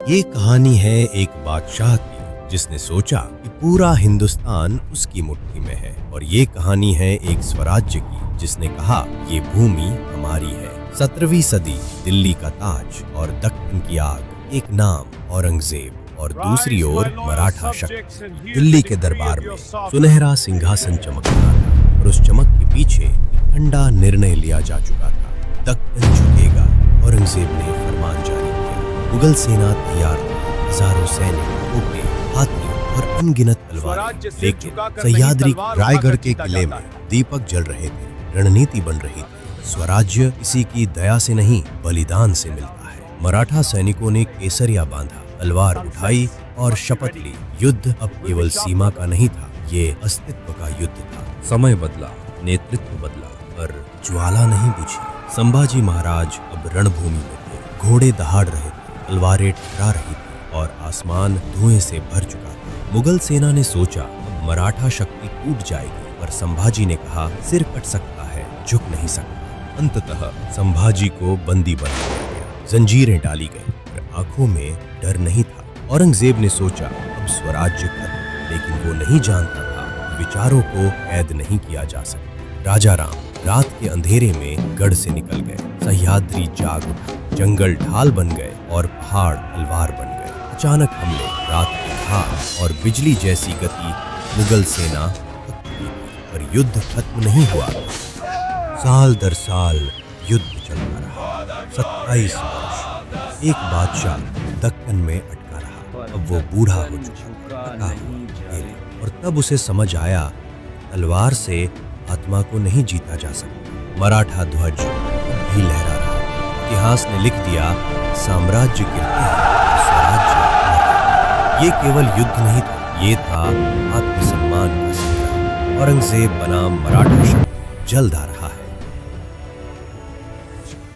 ये कहानी है एक बादशाह की जिसने सोचा कि पूरा हिंदुस्तान उसकी मुट्ठी में है, और ये कहानी है एक स्वराज्य की जिसने कहा ये भूमि हमारी है। 17वीं सदी, दिल्ली का ताज और दक्कन की आग, एक नाम औरंगजेब और दूसरी ओर मराठा शक्ति। दिल्ली के दरबार में सुनहरा सिंहासन चमक रहा था और उस चमक के पीछे ठंडा निर्णय लिया जा चुका था। दक्कन झुकेगा, औरंगजेब ने फरमान जारी किया। मुगल सेना तैयार थी, हजारों सैनिक, तोपें, हाथी और अनगिनत तलवारें, लेकिन सह्याद्री रायगढ़ के किले में दीपक जल रहे थे, रणनीति बन रही थी। स्वराज्य किसी की दया से नहीं, बलिदान से मिलता है। मराठा सैनिकों ने केसरिया बांधा, तलवार उठाई और शपथ ली, युद्ध अब केवल सीमा का नहीं था, ये अस्तित्व का युद्ध था। समय बदला, नेतृत्व बदला, पर ज्वाला नहीं बुझी। संभाजी महाराज अब रणभूमि में थे, घोड़े दहाड़ रहे थे, तलवारें टकरा रही थी और आसमान धुएं से भर चुका था। मुगल सेना ने सोचा अब मराठा शक्ति टूट जाएगी, पर संभाजी ने कहा सिर कट सकता है, झुक नहीं सकता। अंततः संभाजी को बंदी बना दिया गया, जंजीरें डाली गई, पर आंखों में डर नहीं था। औरंगजेब ने सोचा अब स्वराज्य खत्म, लेकिन वो नहीं जानता था विचारों को कैद नहीं किया जा सकता। राजा राम रात के अंधेरे में गढ़ से निकल गए, सह्याद्री जाग उठा, जंगल ढाल बन गए और पहाड़ तलवार बन गए। अचानक हमले, रात की घात और बिजली जैसी गति, मुगल सेना थक गई, पर युद्ध खत्म नहीं हुआ। साल दर साल युद्ध चलता रहा। 27 वर्ष एक बादशाह दक्कन में अटका रहा। अब वो बूढ़ा हो चुका, थका हुआ, और तब उसे समझ आया तलवार से आत्मा को नहीं जीता जा सकता। मराठा ध्वज भी लहरा रहा। इतिहास ने लिख दिया साम्राज्य गिरते हैं, स्वराज्य मरता। ये केवल युद्ध नहीं था, ये था आत्मसम्मान का संग्राम। औरंगजेब बनाम मराठा शक्ति जल्द आ रहा।